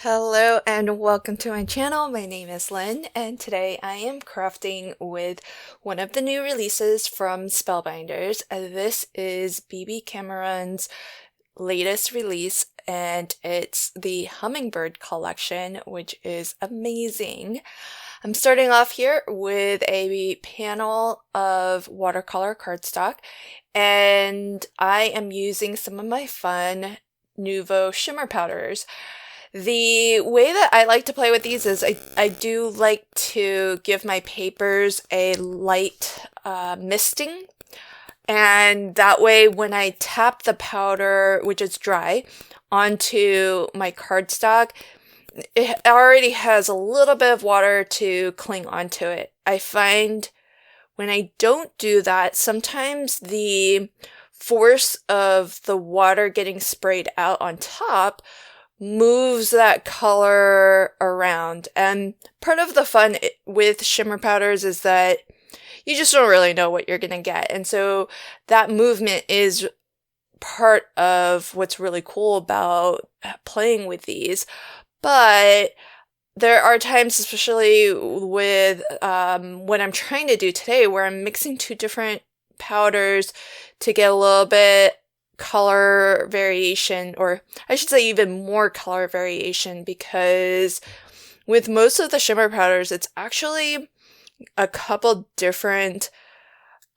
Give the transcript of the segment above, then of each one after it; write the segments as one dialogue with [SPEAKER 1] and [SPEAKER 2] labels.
[SPEAKER 1] Hello and welcome to my channel. My name is Lynn and today I am crafting with one of the new releases from Spellbinders. This is BB Cameron's latest release and it's the Hummingbird collection, which is amazing. I'm starting off here with a panel of watercolor cardstock and I am using some of my fun Nuvo shimmer powders. The way that I like to play with these is I do like to give my papers a light misting. And that way when I tap the powder, which is dry, onto my cardstock, it already has a little bit of water to cling onto it. I find when I don't do that, sometimes the force of the water getting sprayed out on top moves that color around. And part of the fun with shimmer powders is that you just don't really know what you're gonna get. And so that movement is part of what's really cool about playing with these. But there are times, especially with what I'm trying to do today, where I'm mixing two different powders to get a little bit color variation, or I should say even more color variation, because with most of the shimmer powders, it's actually a couple different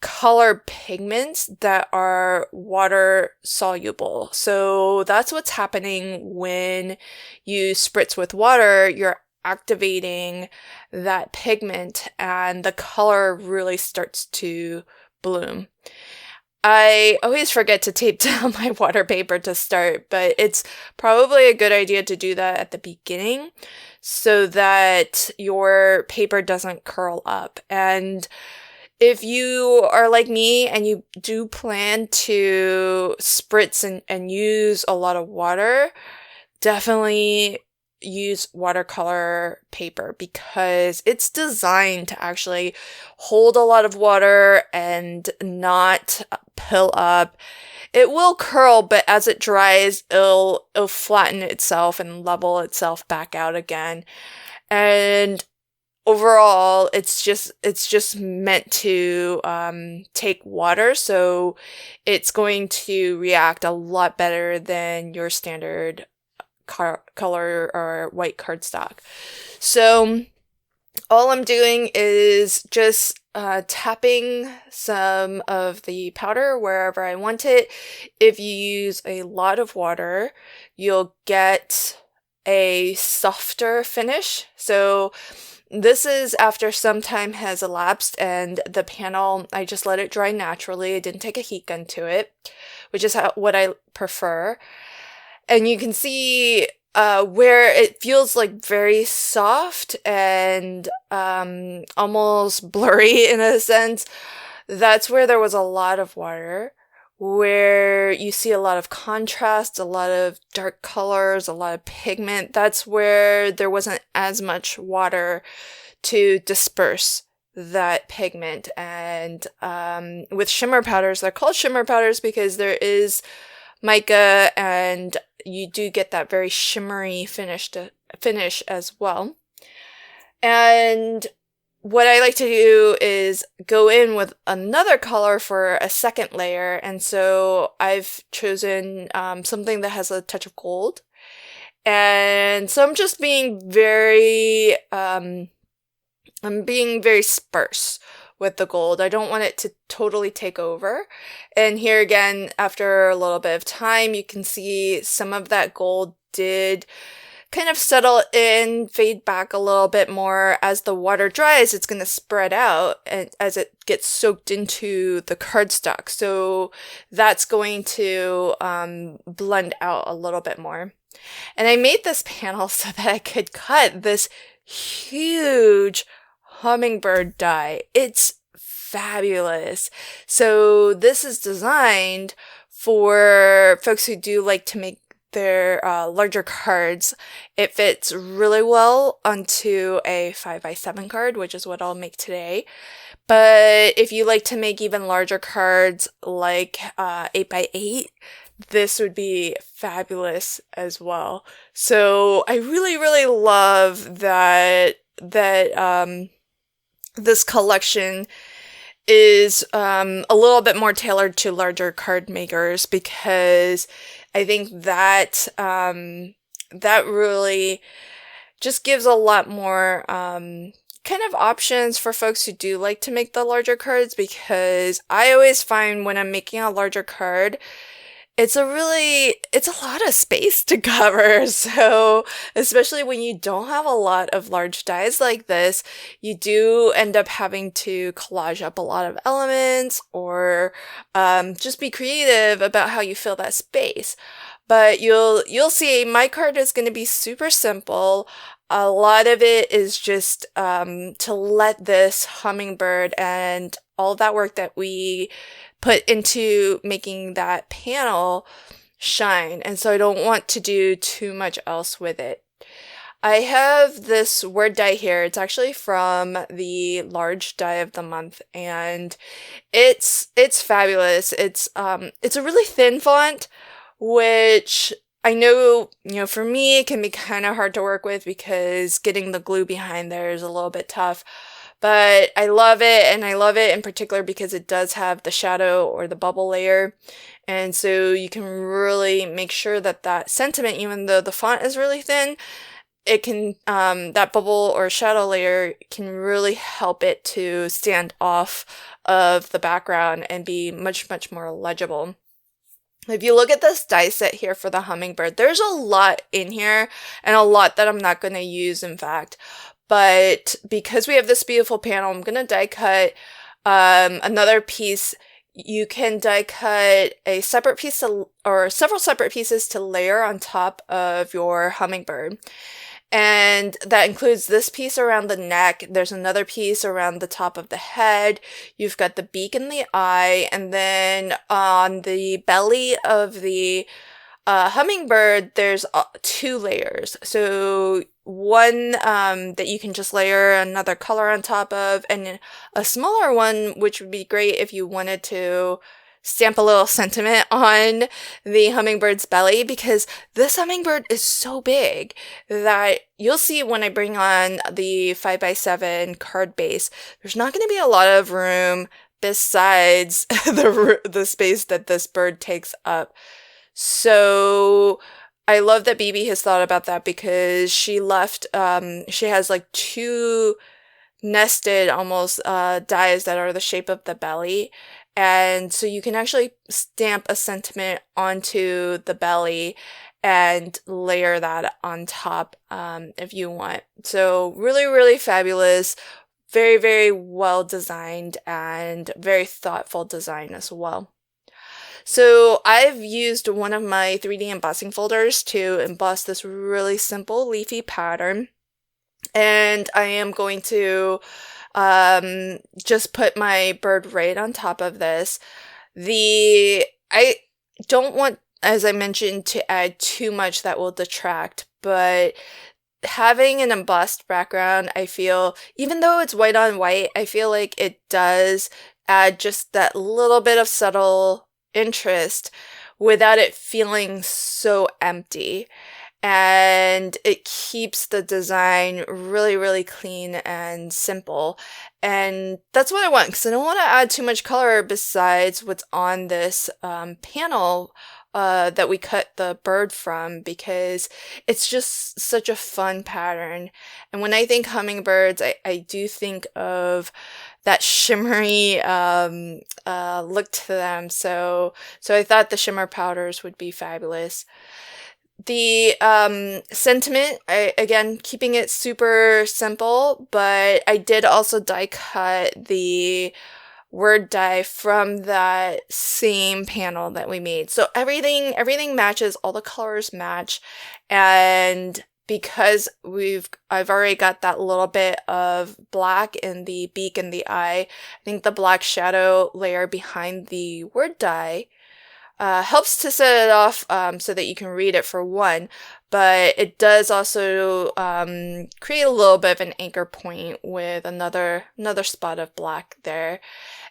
[SPEAKER 1] color pigments that are water soluble. So that's what's happening when you spritz with water. You're activating that pigment and the color really starts to bloom. I always forget to tape down my water paper to start, but it's probably a good idea to do that at the beginning so that your paper doesn't curl up. And if you are like me and you do plan to spritz and use a lot of water, definitely use watercolor paper because it's designed to actually hold a lot of water and not pill up. It will curl, but as it dries, it'll flatten itself and level itself back out again. And overall, it's just meant to take water, so it's going to react a lot better than your standard color or white cardstock. So all I'm doing is just tapping some of the powder wherever I want it. If you use a lot of water, you'll get a softer finish. So this is after some time has elapsed and the panel, I just let it dry naturally. I didn't take a heat gun to it, which is what I prefer. And you can see where it feels like very soft and almost blurry in a sense. That's where there was a lot of water, where you see a lot of contrast, a lot of dark colors, a lot of pigment. That's where there wasn't as much water to disperse that pigment. And with shimmer powders, they're called shimmer powders because there is mica and you do get that very shimmery finish as well. And what I like to do is go in with another color for a second layer, and so I've chosen something that has a touch of gold. And so I'm just being very sparse with the gold. I don't want it to totally take over. And here again, after a little bit of time, you can see some of that gold did kind of settle in, fade back a little bit more. As the water dries, it's going to spread out and as it gets soaked into the cardstock. So that's going to blend out a little bit more. And I made this panel so that I could cut this huge hummingbird die. It's fabulous. So this is designed for folks who do like to make their larger cards. It fits really well onto a 5x7 card, which is what I'll make today. But if you like to make even larger cards like 8x8, this would be fabulous as well. So I really, really love that this collection is a little bit more tailored to larger card makers, because I think that that really just gives a lot more kind of options for folks who do like to make the larger cards, because I always find when I'm making a larger card, it's a lot of space to cover. So especially when you don't have a lot of large dies like this, you do end up having to collage up a lot of elements, or just be creative about how you fill that space. But you'll see my card is going to be super simple. A lot of it is just to let this hummingbird and all that work that we put into making that panel shine. And so I don't want to do too much else with it. I have this word die here. It's actually from the large die of the month, and it's fabulous. It's a really thin font, which I know, for me, it can be kind of hard to work with because getting the glue behind there is a little bit tough. But I love it, and I love it in particular because it does have the shadow or the bubble layer. And so you can really make sure that that sentiment, even though the font is really thin, it can, that bubble or shadow layer can really help it to stand off of the background and be much, much more legible. If you look at this die set here for the hummingbird, there's a lot in here, and a lot that I'm not going to use, in fact. But because we have this beautiful panel, I'm going to die cut another piece. You can die cut a separate piece or several separate pieces to layer on top of your hummingbird. And that includes this piece around the neck. There's another piece around the top of the head. You've got the beak and the eye. And then on the belly of the hummingbird, there's 2 layers. So one that you can just layer another color on top of, and a smaller one, which would be great if you wanted to stamp a little sentiment on the hummingbird's belly, because this hummingbird is so big that you'll see when I bring on the 5x7 card base, there's not going to be a lot of room besides the space that this bird takes up. So I love that BB has thought about that, because she left, she has like 2 nested almost dies that are the shape of the belly. And so you can actually stamp a sentiment onto the belly and layer that on top if you want. So really, really fabulous. Very, very well designed and very thoughtful design as well. So I've used one of my 3D embossing folders to emboss this really simple leafy pattern. And I am going to just put my bird right on top of this. I don't want, as I mentioned, to add too much that will detract, but having an embossed background, I feel, even though it's white on white, I feel like it does add just that little bit of subtle interest without it feeling so empty. And it keeps the design really, really clean and simple. And that's what I want, because I don't want to add too much color besides what's on this panel that we cut the bird from, because it's just such a fun pattern. And when I think hummingbirds, I do think of that shimmery look to them. So I thought the shimmer powders would be fabulous. The sentiment, again, keeping it super simple, but I did also die cut the word die from that same panel that we made. So everything matches, all the colors match, and because I've already got that little bit of black in the beak and the eye, I think the black shadow layer behind the word die helps to set it off so that you can read it for one, but it does also create a little bit of an anchor point with another spot of black there.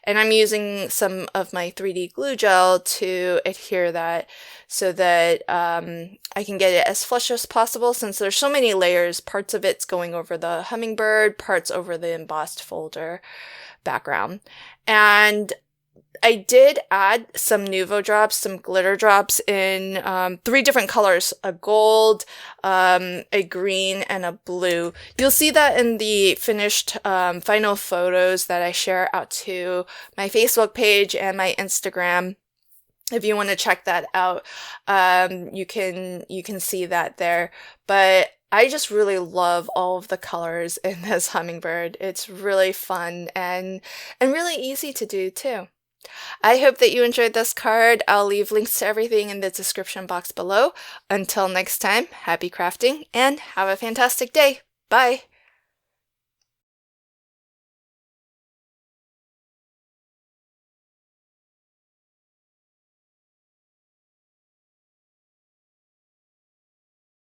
[SPEAKER 1] And I'm using some of my 3D glue gel to adhere that so that I can get it as flush as possible, since there's so many layers. Parts of it's going over the hummingbird, parts over the embossed folder background. And I did add some Nuvo drops, some glitter drops in 3 different colors, a gold, a green, and a blue. You'll see that in the finished final photos that I share out to my Facebook page and my Instagram. If you want to check that out, you can see that there. But I just really love all of the colors in this hummingbird. It's really fun and really easy to do too. I hope that you enjoyed this card. I'll leave links to everything in the description box below. Until next time, happy crafting and have a fantastic day. Bye!